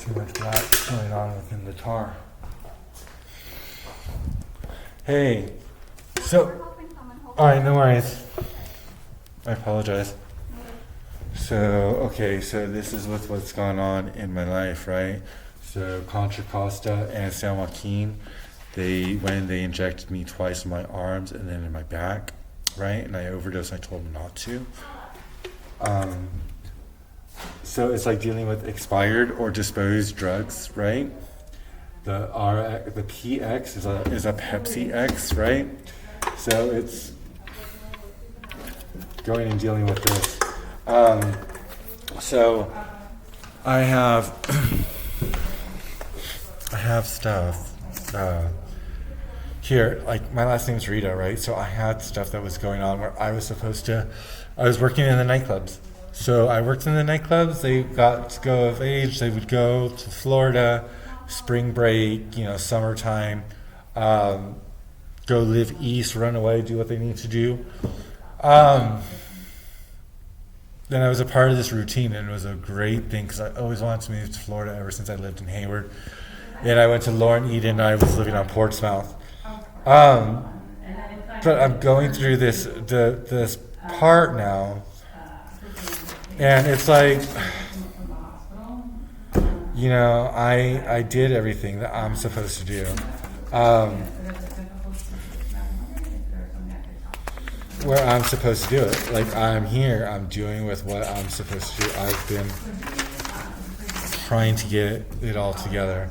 Too much black going on within the tar. Hey, so, alright, no worries. I apologize. So, okay, so this is what's gone on in my life, right? So, Contra Costa and San Joaquin, they injected me twice in my arms and then in my back, right? And I overdosed, I told them not to. So it's like dealing with expired or disposed drugs, right? The PX is a Pepsi X, right? So it's going and dealing with this. So I have stuff here. Like my last name's Rita, right? So I had stuff that was going on where I was working in the nightclubs. So I worked in the nightclubs. They got to go of age. They would go to Florida, spring break, summertime, go live east, run away, do what they need to do. Then I was a part of this routine, and it was a great thing because I always wanted to move to Florida ever since I lived in Hayward. And I went to Lauren Eden, and I was living on Portsmouth. But I'm going through this part now. And it's like, I did everything that I'm supposed to do. Where I'm supposed to do it. Like, I'm here, I'm doing with what I'm supposed to do. I've been trying to get it all together.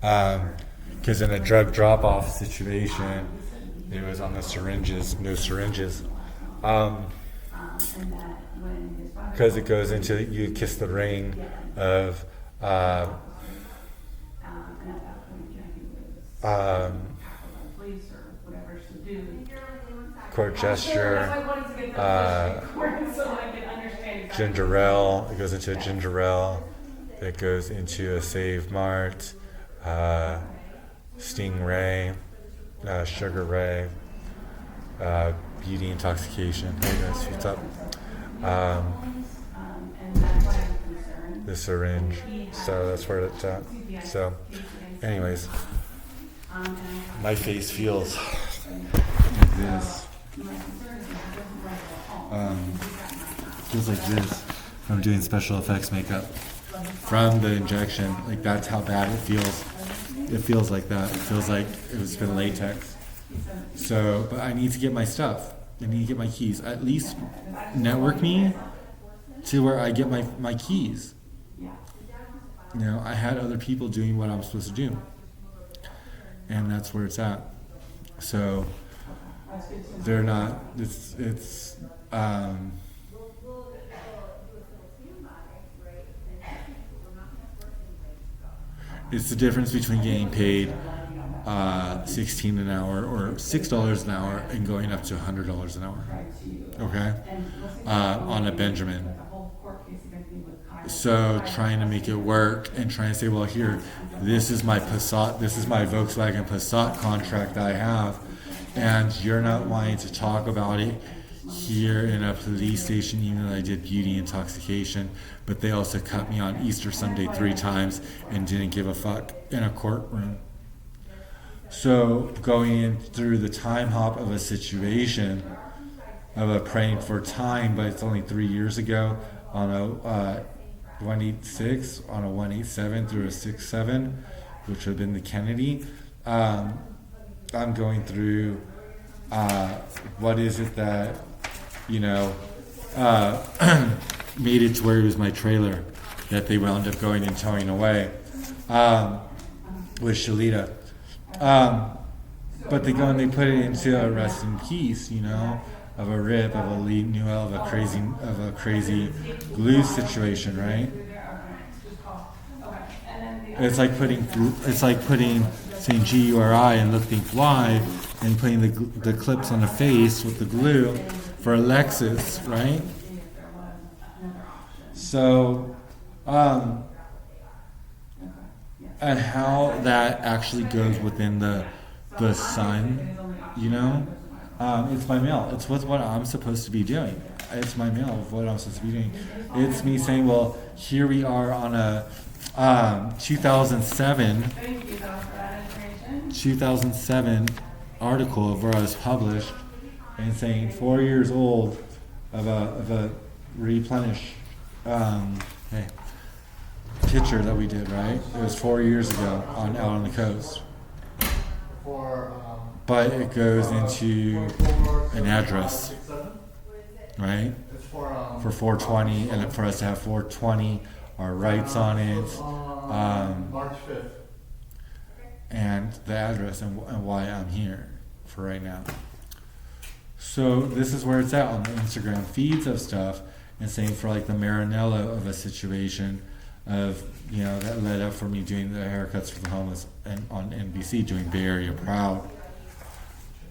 Because in a drug drop-off situation, it was on the syringes, no syringes. Because it goes into you kiss the ring of court gesture, ginger ale. It goes into a ginger ale. It goes into a Save Mart, Stingray, Sugar Ray, beauty intoxication. Hey guys, what's up? The syringe. So that's where it's at. So, anyways, my face feels like this. Feels like this from doing special effects makeup. From the injection, like that's how bad it feels. It feels like that. It feels like it's been latex. So, but I need to get my stuff. I need to get my keys. At least network me to where I get my keys. I had other people doing what I'm supposed to do. And that's where it's at. So they're not, it's the difference between getting paid $16 an hour or $6 an hour and going up to $100 an hour. Okay? On a Benjamin. So trying to make it work and trying to say, well, here, this is my Passat, this is my Volkswagen Passat contract that I have, and you're not wanting to talk about it here in a police station, even though I did beauty intoxication, but they also cut me on Easter Sunday 3 times and didn't give a fuck in a courtroom. So going in through the time hop of a situation of a praying for time, but it's only 3 years ago on a 186, on a 187 through a 67, which would have been the Kennedy. I'm going through what is it that, made it to where it was my trailer that they wound up going and towing away with Shalita. But they go and they put it into a rest in peace, of a rip, of a Lee Newell, of a crazy glue situation, right? It's like putting saying GURI and look think fly and putting the clips on the face with the glue for a Lexus, right? So, and how that actually goes within the sun, it's my mail. It's what I'm supposed to be doing. It's my mail of what I'm supposed to be doing. It's me saying, well, here we are on a 2007, Thank you, though, for that information. 2007 article of where I was published and saying 4 years old of a replenish hey, picture that we did, right? It was 4 years ago out on the coast. But it goes into an address, right? For 420, and for us to have 420, our rights on it, March 5th. and the address and why I'm here for right now. So this is where it's at on the Instagram feeds of stuff, and saying for like the Marinello of a situation of, you know, that led up for me doing the haircuts for the homeless and on NBC, doing Bay Area Proud.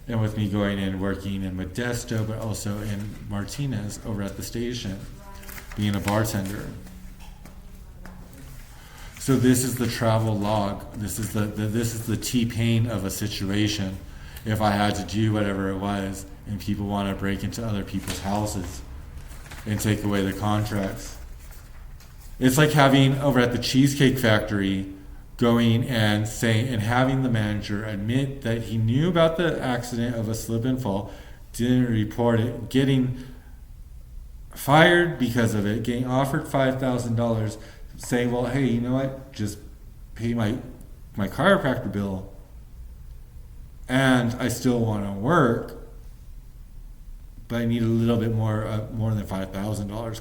And with me going in working in Modesto, but also in Martinez over at the station, being a bartender. So this is the travel log. This is the T-Pain of a situation. If I had to do whatever it was, and people want to break into other people's houses and take away the contracts. It's like having over at the Cheesecake Factory, going and saying and having the manager admit that he knew about the accident of a slip and fall, didn't report it, getting fired because of it, getting offered $5,000, saying, well, hey, you know what, just pay my chiropractor bill and I still want to work, but I need a little bit more than $5,000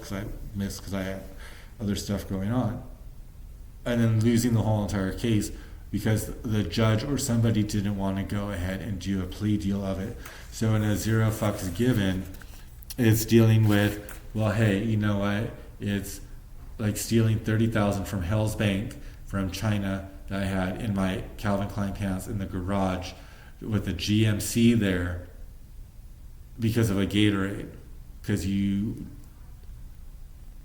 because I had other stuff going on. And then losing the whole entire case because the judge or somebody didn't want to go ahead and do a plea deal of it. So in a zero fucks given, it's dealing with, well, hey, you know what? It's like stealing $30,000 from Hell's Bank from China that I had in my Calvin Klein pants in the garage with a GMC there because of a Gatorade, because you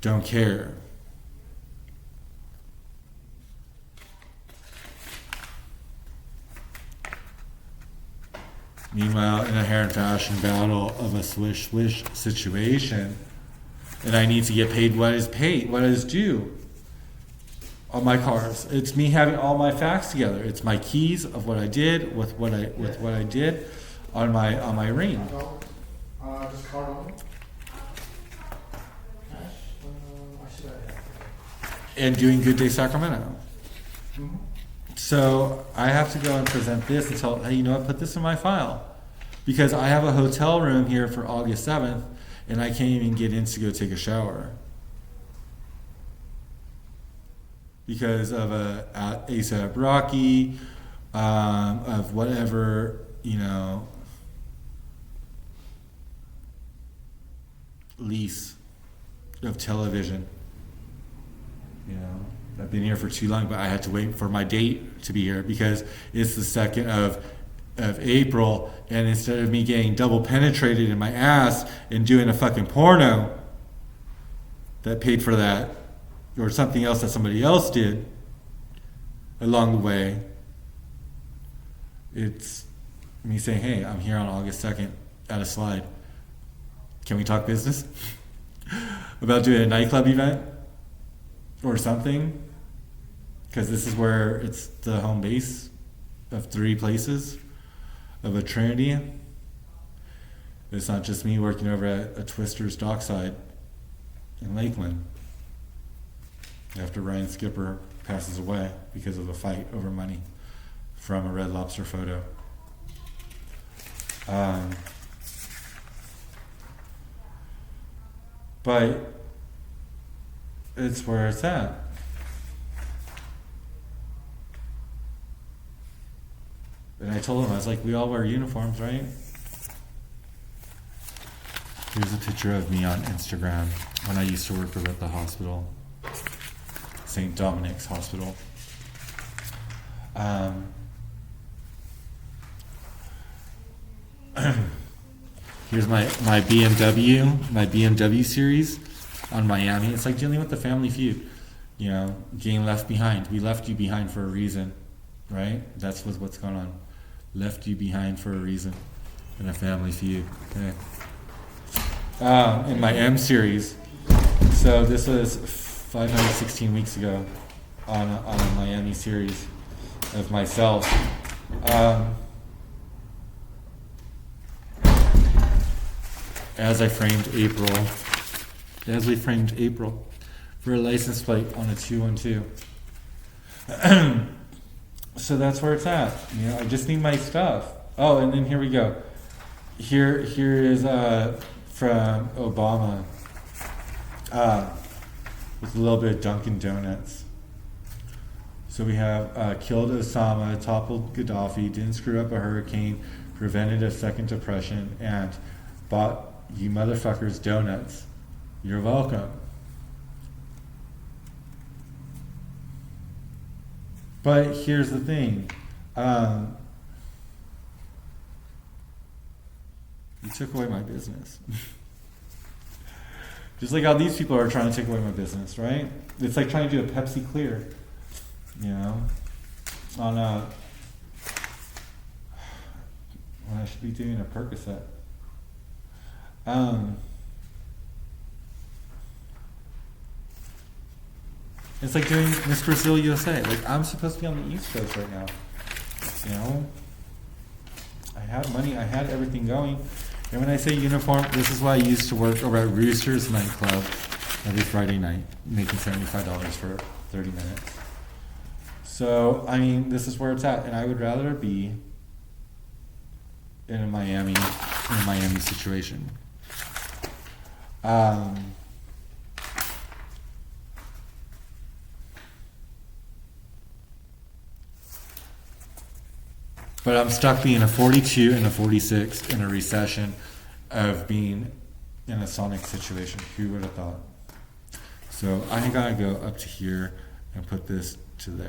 don't care. Meanwhile, in a hair and fashion battle of a swish situation, and I need to get paid what is due on my cars. It's me having all my facts together. It's my keys of what I did with what I did on my ring. Just card only. Cash. I should have. And doing Good Day Sacramento. Mm-hmm. So I have to go and present this and tell, hey, you know what, put this in my file. Because I have a hotel room here for August 7th, and I can't even get in to go take a shower. Because of a ASAP Rocky, of whatever, you know, lease of television. You know, I've been here for too long, but I had to wait for my date to be here because it's the 2nd of April, and instead of me getting double penetrated in my ass and doing a fucking porno that paid for that, or something else that somebody else did along the way, it's me saying, hey, I'm here on August 2nd at a slide. Can we talk business? About doing a nightclub event or something? Because this is where it's the home base of 3 places of a trinity. It's not just me working over at a Twister's Dockside in Lakeland after Ryan Skipper passes away because of a fight over money from a Red Lobster photo. But it's where it's at. And I told him, I was like, we all wear uniforms, right? Here's a picture of me on Instagram when I used to work over at the hospital, St. Dominic's Hospital. Here's my BMW series on Miami. It's like dealing with the Family Feud, you know, getting left behind. We left you behind for a reason, right? That's what's going on. Left you behind for a reason in a Family Feud. Okay. In my M series. So this was 516 weeks ago. on a Miami series of myself. As we framed April for a license plate on a 212. So that's where it's at. You know, I just need my stuff. Oh, and then here we go. Here is from Obama with a little bit of Dunkin' Donuts. So we have killed Osama, toppled Gaddafi, didn't screw up a hurricane, prevented a second depression, and bought you motherfuckers donuts. You're welcome. But here's the thing. You took away my business. Just like how these people are trying to take away my business, right? It's like trying to do a Pepsi Clear, you know, on when I should be doing a Percocet. It's like doing Miss Brazil USA. Like, I'm supposed to be on the East Coast right now. You know? I had money, I had everything going. And when I say uniform, this is why I used to work over at Rooster's nightclub every Friday night, making $75 for 30 minutes. So, I mean, this is where it's at. And I would rather be in a Miami situation. But I'm stuck being a 42 and a 46 in a recession of being in a Sonic situation. Who would have thought? So I gotta go up to here and put this to there.